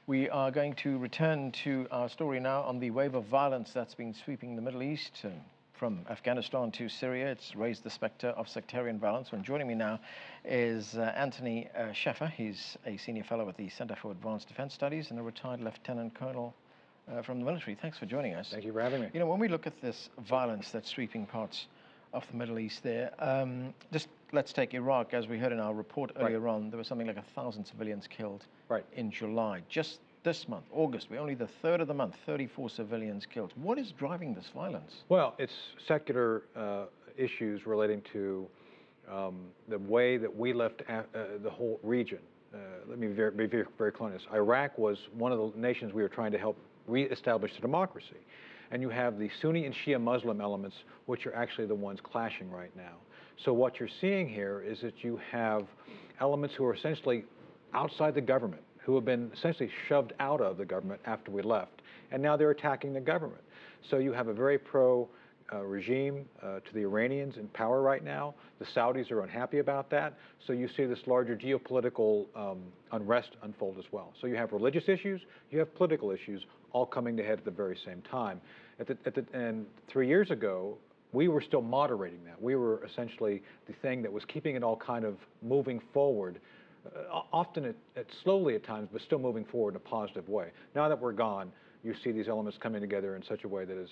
We are going to return to our story now on the wave of violence that's been sweeping the Middle East. From Afghanistan to Syria, it's raised the specter of sectarian violence. And joining me now is Anthony Shaffer. He's a senior fellow at the Center for Advanced Defense Studies and a retired lieutenant colonel from the military. Thanks for joining us. Thank you for having me. You know, when we look at this violence that's sweeping parts of the Middle East there, just let's take Iraq. As we heard in our report earlier on, there was something like 1,000 civilians killed in July. Just this month, August, we're only the third of the month, 34 civilians killed. What is driving this violence? Well, it's secular issues relating to the way that we left the whole region. Let me be very clear on this. Iraq was one of the nations we were trying to help reestablish the democracy. And you have the Sunni and Shia Muslim elements, which are actually the ones clashing right now. So what you're seeing here is that you have elements who are essentially outside the government, who have been essentially shoved out of the government after we left, and now they're attacking the government. So you have a very pro-regime to the Iranians in power right now. The Saudis are unhappy about that. So you see this larger geopolitical unrest unfold as well. So you have religious issues, you have political issues, all coming to head at the very same time. And 3 years ago, we were still moderating that. We were essentially the thing that was keeping it all kind of moving forward, often slowly at times, but still moving forward in a positive way. Now that we're gone, you see these elements coming together in such a way that is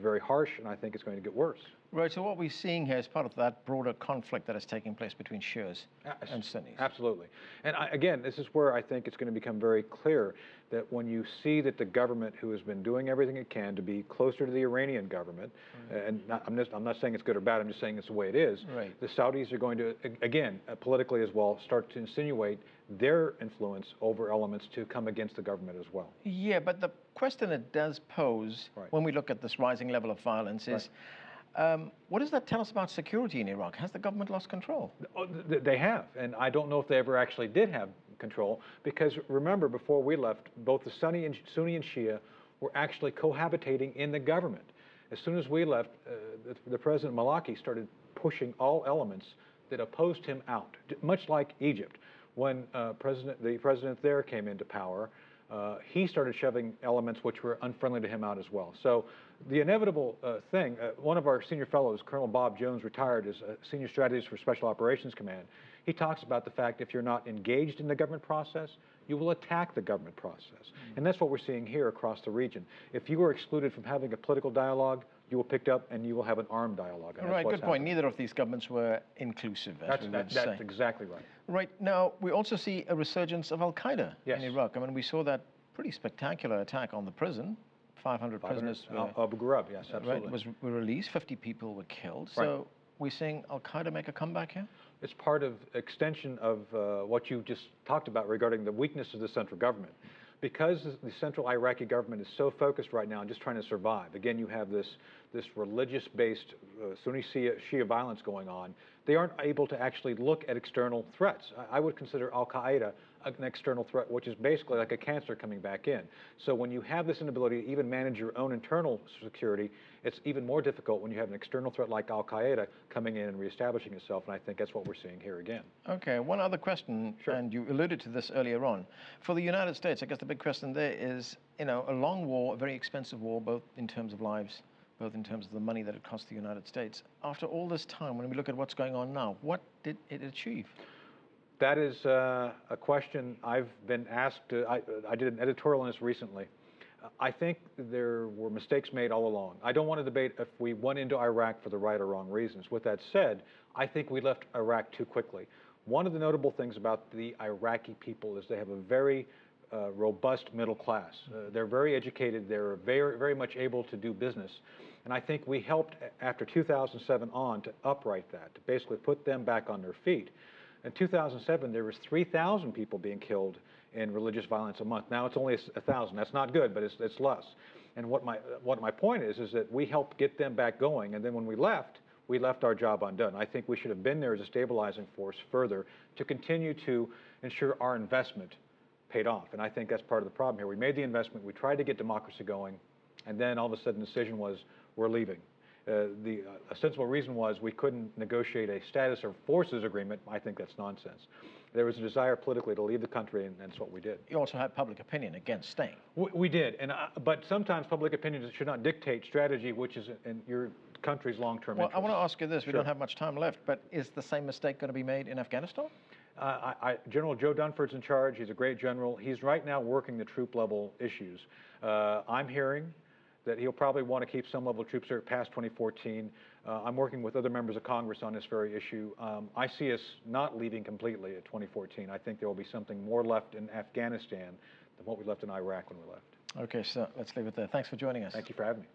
very harsh, and I think it's going to get worse. Right, so what we're seeing here is part of that broader conflict that is taking place between Shias and Sunnis. Absolutely. And again, this is where I think it's going to become very clear that when you see that the government, who has been doing everything it can to be closer to the Iranian government, and I'm not saying it's good or bad, I'm just saying it's the way it is, the Saudis are going to, again, politically as well, start to insinuate their influence over elements to come against the government as well. Yeah, but the question it does pose when we look at this rising level of violence is, what does that tell us about security in Iraq? Has the government lost control? They have, and I don't know if they ever actually did have control, because remember, before we left, both the Sunni and Shia were actually cohabitating in the government. As soon as we left, the President Maliki started pushing all elements that opposed him out, much like Egypt. When the president there came into power, he started shoving elements which were unfriendly to him out as well. So the inevitable thing, one of our senior fellows, Colonel Bob Jones, retired as a senior strategist for Special Operations Command. He talks about the fact if you're not engaged in the government process, you will attack the government process. And that's what we're seeing here across the region. If you are excluded from having a political dialogue, you will pick up and you will have an armed dialogue. And right, good point. Neither of these governments were inclusive, as we would say. That's exactly right. Right, now we also see a resurgence of Al-Qaeda in Iraq. I mean, we saw that pretty spectacular attack on the prison. 500 prisoners Abu Ghraib, yes, absolutely. Were released, 50 people were killed. So we're seeing Al-Qaeda make a comeback here? It's part of extension of what you just talked about regarding the weakness of the central government. Because the central Iraqi government is so focused right now on just trying to survive, again, you have this religious-based Sunni Shia violence going on, they aren't able to actually look at external threats. I would consider Al-Qaeda an external threat, which is basically like a cancer coming back in. So when you have this inability to even manage your own internal security, it's even more difficult when you have an external threat like Al-Qaeda coming in and reestablishing itself, and I think that's what we're seeing here again. Okay, one other question, and you alluded to this earlier on. For the United States, I guess the big question there is, you know, a long war, a very expensive war, both in terms of lives, both in terms of the money that it cost the United States. After all this time, when we look at what's going on now, what did it achieve? That is a question I've been asked. I did an editorial on this recently. I think there were mistakes made all along. I don't want to debate if we went into Iraq for the right or wrong reasons. With that said, I think we left Iraq too quickly. One of the notable things about the Iraqi people is they have a very robust middle class. They're very educated. They're very much able to do business. And I think we helped after 2007 on to upright that, to basically put them back on their feet. In 2007, there was 3,000 people being killed in religious violence a month. Now it's only 1,000. That's not good, but it's less. And what my point is that we helped get them back going. And then when we left our job undone. I think we should have been there as a stabilizing force further to continue to ensure our investment paid off. And I think that's part of the problem here. We made the investment, we tried to get democracy going, and then all of a sudden the decision was, we're leaving. The ostensible reason was we couldn't negotiate a status of forces agreement. I think that's nonsense. There was a desire politically to leave the country, and that's what we did. You also had public opinion against staying. We did, but sometimes public opinion should not dictate strategy, which is in your country's long-term interest. I want to ask you this. We Sure. don't have much time left, but is the same mistake going to be made in Afghanistan? General Joe Dunford's in charge. He's a great general. He's right now working the troop level issues. I'm hearing that he'll probably want to keep some level of troops there past 2014. I'm working with other members of Congress on this very issue. I see us not leaving completely at 2014. I think there will be something more left in Afghanistan than what we left in Iraq when we left. Okay, so let's leave it there. Thanks for joining us. Thank you for having me.